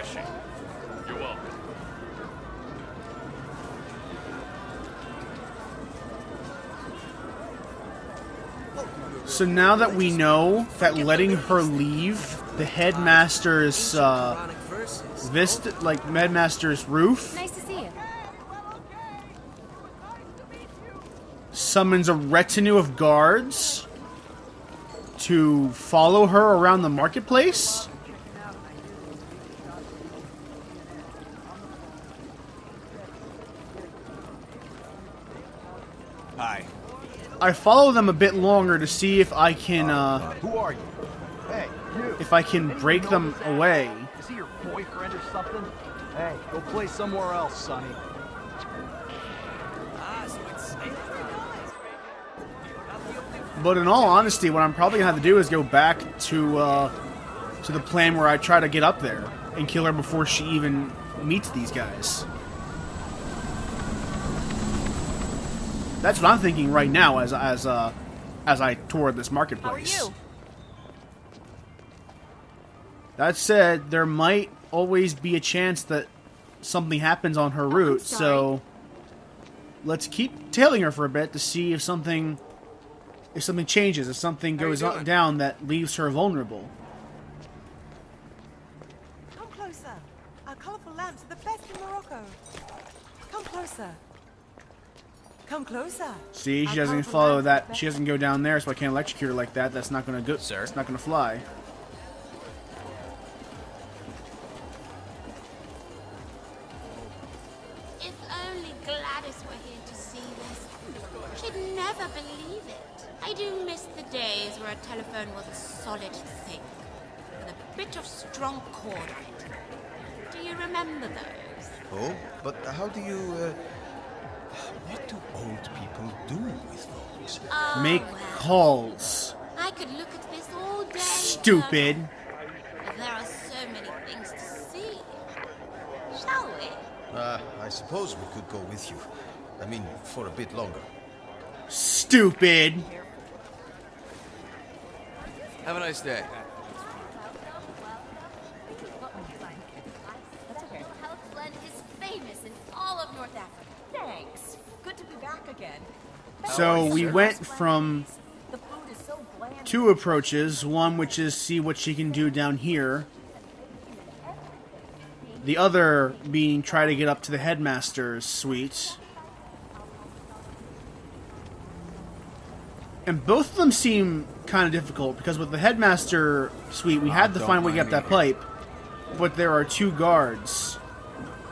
refreshing. You're welcome. So now that we know that letting her leave the headmaster's headmaster's roof Nice to see you. summons a retinue of guards to follow her around the marketplace. Hi. I follow them a bit longer to see if I can Who are you? Hey, you. if I can break them away. Is he your boyfriend or something? Hey, go play somewhere else, Sonny. But in all honesty, what I'm probably gonna have to do is go back to the plan where I try to get up there and kill her before she even meets these guys. That's what I'm thinking right now as I tour this marketplace. How are you? That said, there might always be a chance that something happens on her route, so let's keep tailing her for a bit to see if something changes, if something goes down that leaves her vulnerable. Come closer. Our colourful lamps are the best in Morocco. Come closer. Come closer. See, she doesn't follow that. She doesn't go down there, so I can't electrocute her like that. That's not gonna go. Sir? It's not gonna fly. If only Gladys were here to see this. She'd never believe it. I do miss the days where a telephone was a solid thing, with a bit of strong cord on it. Do you remember those? Oh, but how do you, what do old people do with phones? Oh, Make well, calls. I could look at this all day. Stupid. Colonel. But there are so many things to see. Shall we? I suppose we could go with you. I mean, for a bit longer. Stupid. Have a nice day. Health Blend is famous in all of North Africa. Thanks. Good to be back again. So we went from The food is so bland. two approaches. One which is see what she can do down here. The other being try to get up to the headmaster's suite. And both of them seem kind of difficult, because with the headmaster suite, we had to find a way to get that pipe. But there are two guards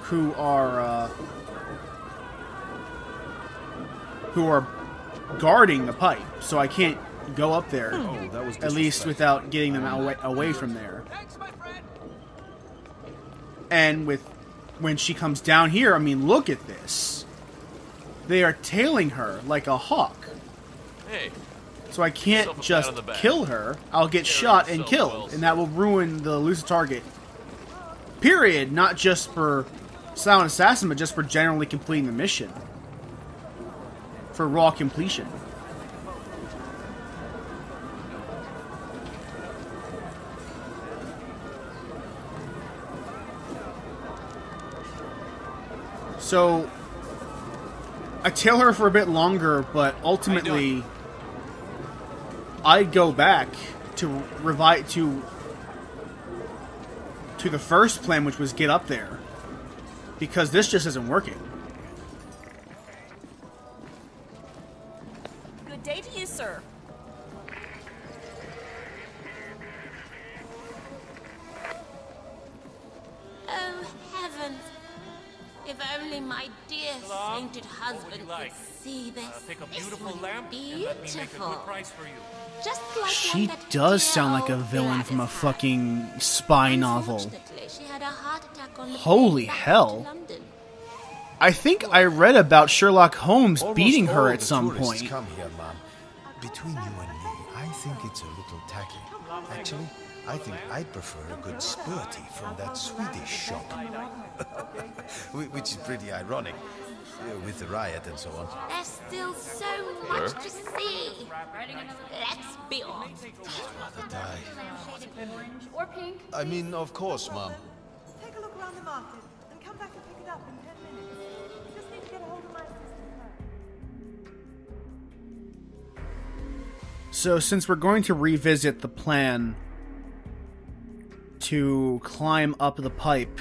who are guarding the pipe, so I can't go up there, at least without getting them away from there. And when she comes down here, I mean, look at this. They are tailing her like a hawk. Hey, So I can't Yourself a pat just on the back. kill her. I'll get Carry shot and yourself killed, well, and that will ruin the elusive target. Period. Not just for Silent Assassin, but just for generally completing the mission. For raw completion. So I tail her for a bit longer, but ultimately I go back to revive to the first plan, which was get up there, because this just isn't working. Good day to you, sir. Oh, heavens. If only my dear sainted husband could see this. pick a This beautiful was lamp and let me make a beautiful. good price for you. Just like She one that does dear sound like a old villain from a Gladys had. fucking spy novel. Unfortunately, she had a heart attack on the Holy plane back hell. to London. I think I read about Sherlock Holmes Almost beating her all at the some tourists point. come here, Mom. Between you and me, I think it's a little tacky. Actually, I think I'd prefer a good spurty from that Swedish shop. Which is pretty ironic, with the riot and so on. There's still so much to see. Let's be off. I'd rather die. Orange or pink. I mean, of course, Mom. Take a look bookmark it and come back and pick it up in 10 minutes. Just need to get a hold of my assistant first. So, since we're going to revisit the plan to climb up the pipe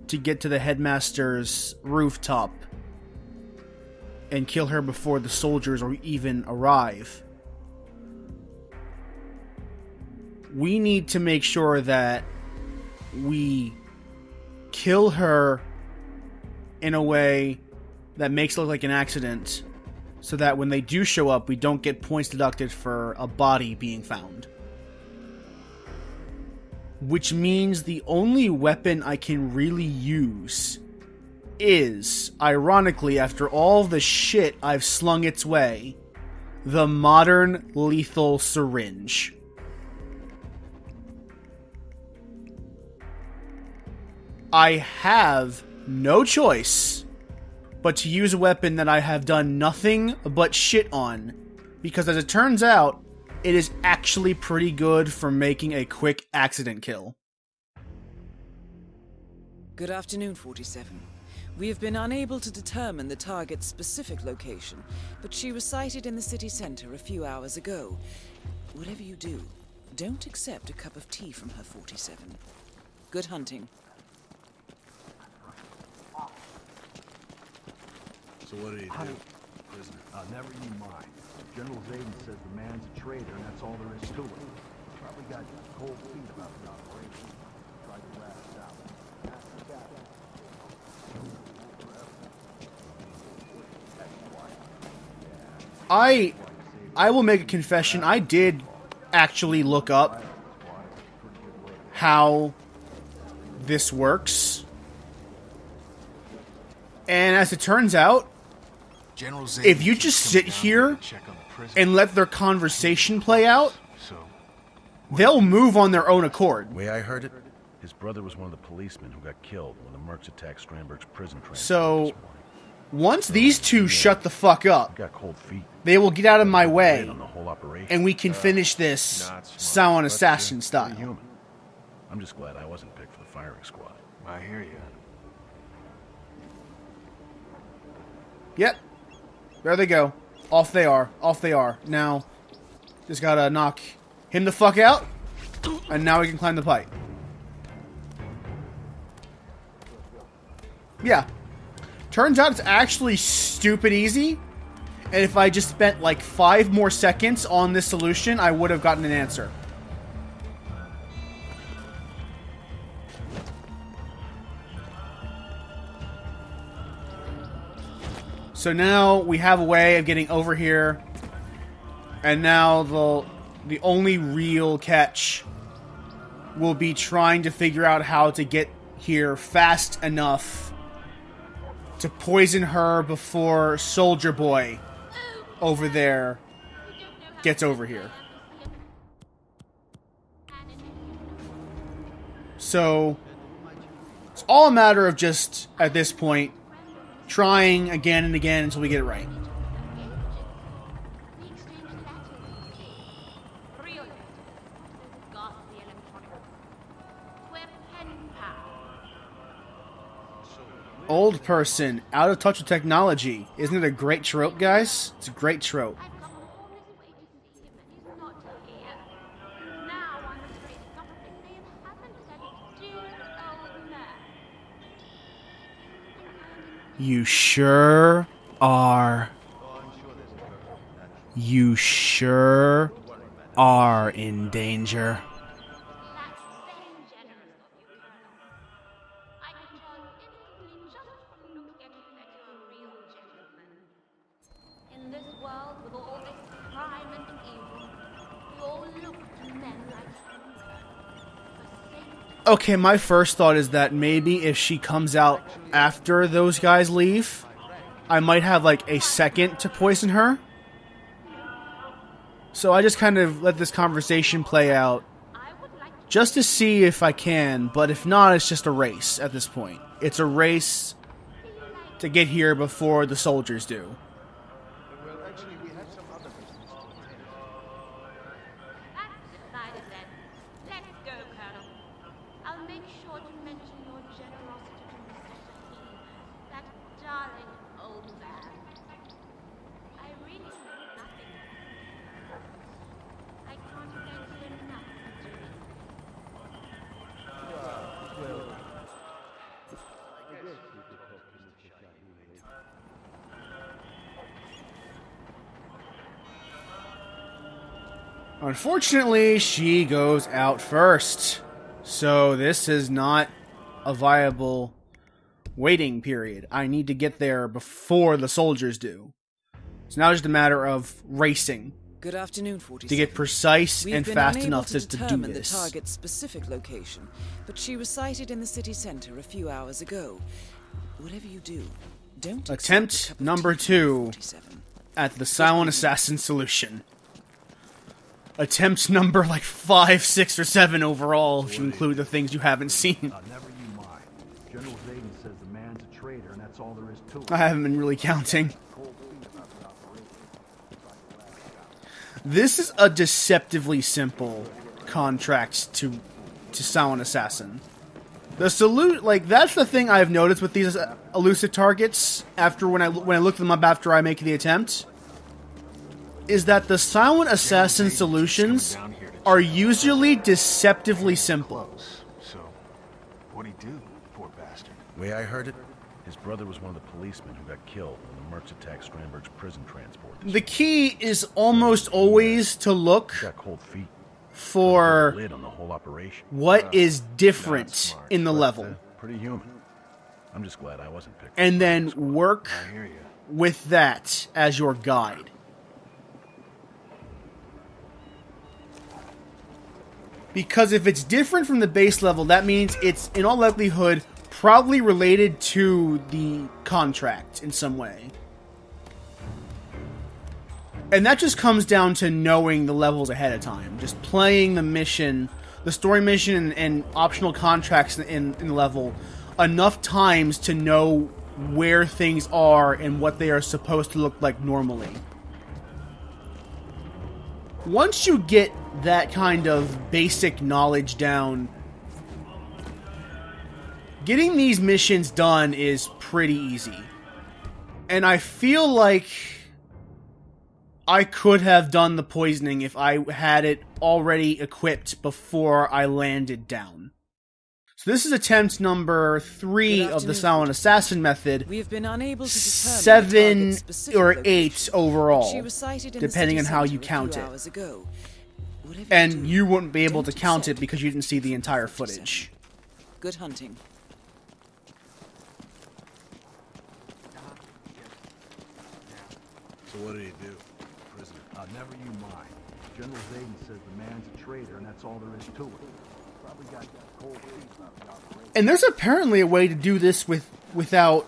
to get to the headmaster's rooftop and kill her before the soldiers or even arrive, we need to make sure that we kill her in a way that makes it look like an accident, so that when they do show up, we don't get points deducted for a body being found. Which means the only weapon I can really use is, ironically, after all the shit I've slung its way, the modern lethal syringe. I have no choice but to use a weapon that I have done nothing but shit on, because as it turns out, it is actually pretty good for making a quick accident kill. Good afternoon, 47. We have been unable to determine the target's specific location, but she was sighted in the city center a few hours ago. Whatever you do, don't accept a cup of tea from her, 47. Good hunting. So what did he do? Prisoner. Never you mind. General Zayden says the man's a traitor, and that's all there is to it. Probably got cold feet about the operation. Tried to rat us out. I will make a confession. I did actually look up how this works. And as it turns out, if you just sit here and let their conversation play out, they'll move on their own accord. Way I heard it, his brother was one of the policemen who got killed when the Mercs attacked Strandberg's prison transport So, this morning. once these two shut the fuck up, Got cold feet. they will get out of my way, On the whole operation. and we can finish this Sauron Assassin Pretty style. human. I'm just glad I wasn't picked for the firing squad. I hear you. Yep. There they go. Off they are. Off they are. Now, just gotta knock him the fuck out, and now we can climb the pipe. Yeah. Turns out it's actually stupid easy, and if I just spent like 5 more seconds on this solution, I would have gotten an answer. So now we have a way of getting over here, and now the only real catch will be trying to figure out how to get here fast enough to poison her before Soldier Boy over there gets over here. So it's all a matter of just, at this point, trying again and again until we get it right. Old person, out of touch with technology. Isn't it a great trope, guys? It's a great trope. You sure are. You sure are in danger. In this world with all this crime and evil, we all look to men like him. For safety. Okay, my first thought is that maybe if she comes out after those guys leave, I might have like a second to poison her. So I just kind of let this conversation play out just to see if I can, but if not, it's just a race at this point. It's a race to get here before the soldiers do. That's decided then. Let's go, Colonel. I'll make sure to mention your general Unfortunately, she goes out first. So this is not a viable waiting period. I need to get there before the soldiers do. So now it's just a matter of racing. Good afternoon, 47. To get precise and fast enough to to do determine this. the target's specific location, but she was sighted in the city center a few hours ago. Whatever you do, don't Attempt number 2 47. at the silent assassin solution. Attempt number like 5, 6, or 7 overall, if you include the things you haven't seen. Never you mind. General Zayden says the man's a traitor, and that's all there is to it. I haven't been really counting. Cold feet about the operation. This is a deceptively simple contract to silent assassin. That's the thing I've noticed with these elusive targets. After when I look them up after I make the attempt, is that the silent assassin solutions are usually deceptively simple. So, what'd he do, poor bastard? Way I heard it, his brother was one of the policemen who got killed when the Mercs attacked Strandberg's prison transport. The key is almost always to look Got cold feet. for Lid on the whole operation. what is Not different smart, in the but, level, pretty human. I'm just glad I wasn't picked. and then work I hear you. with that as your guide. Because if it's different from the base level, that means it's, in all likelihood, probably related to the contract in some way. And that just comes down to knowing the levels ahead of time. Just playing the mission, the story mission, and optional contracts in the level enough times to know where things are and what they are supposed to look like normally. Once you get that kind of basic knowledge down, getting these missions done is pretty easy. And I feel like I could have done the poisoning if I had it already equipped before I landed down. So this is attempt number 3 of the silent assassin method. We have been unable to determine 7 the specific or location. 8 overall, She was sighted in the depending on city how center you a few count it. hours ago. Whatever And do, you wouldn't be able to don't count it accept because you didn't see the entire 47. footage. Good hunting. So what did he do? Prisoner. Never you mind. General Zayden says the man's a traitor, and that's all there is to it. Probably got cold feet about the operation. And there's apparently a way to do this without...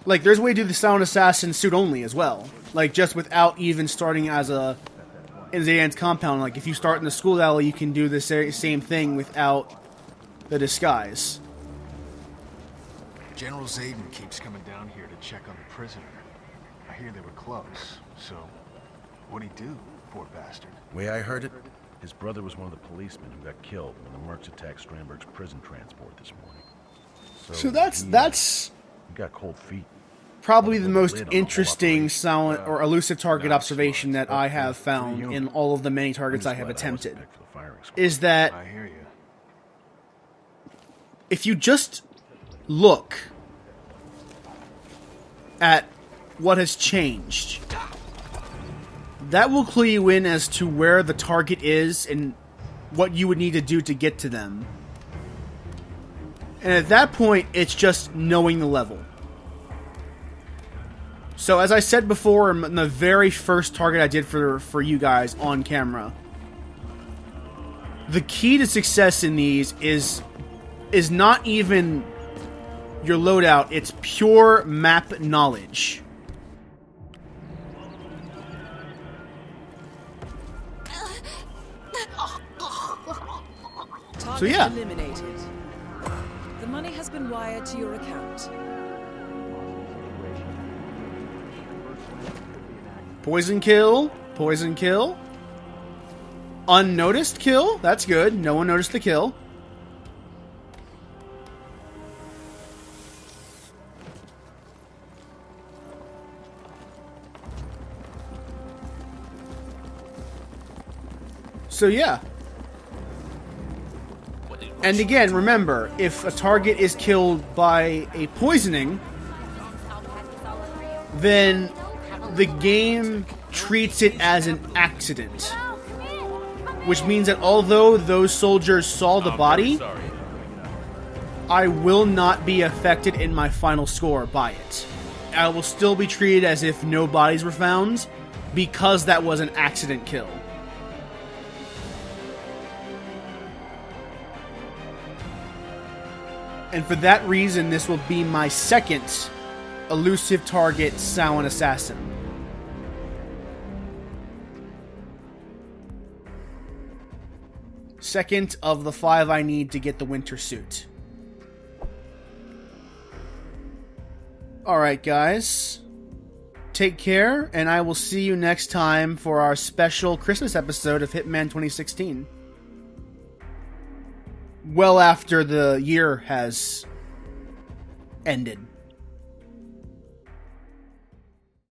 Like, there's a way to do the silent assassin suit only as well. Like, just without even starting as in Zayden's compound. Like, if you start in the school alley, you can do the same thing without the disguise. General Zayden keeps coming down here to check on the prisoner. I hear they were close, so what'd he do, poor bastard? Way I heard it, his brother was one of the policemen who got killed when the Mercs attacked Strandberg's prison transport this morning. So that's he got cold feet. probably the most interesting silent or elusive target observation that I have found in all of the many targets I have attempted. Is that I hear you. if you just look at what has changed, that will clue you in as to where the target is and what you would need to do to get to them. And at that point, it's just knowing the level. So as I said before in the very first target I did for you guys on camera, the key to success in these is not even your loadout, it's pure map knowledge. Target So yeah. eliminated. The money has been wired to your account. Poison kill. Poison kill. Unnoticed kill. That's good. No one noticed the kill. So yeah. And again, remember, if a target is killed by a poisoning, then the game treats it as an accident. which means that although those soldiers saw the I'm body, very sorry. I will not be affected in my final score by it. I will still be treated as if no bodies were found, because that was an accident kill. And for that reason, this will be my second elusive target, Samhain Assassin. Second of the 5 I need to get the winter suit. Alright, guys. Take care, and I will see you next time for our special Christmas episode of Hitman 2016. Well after the year has ended.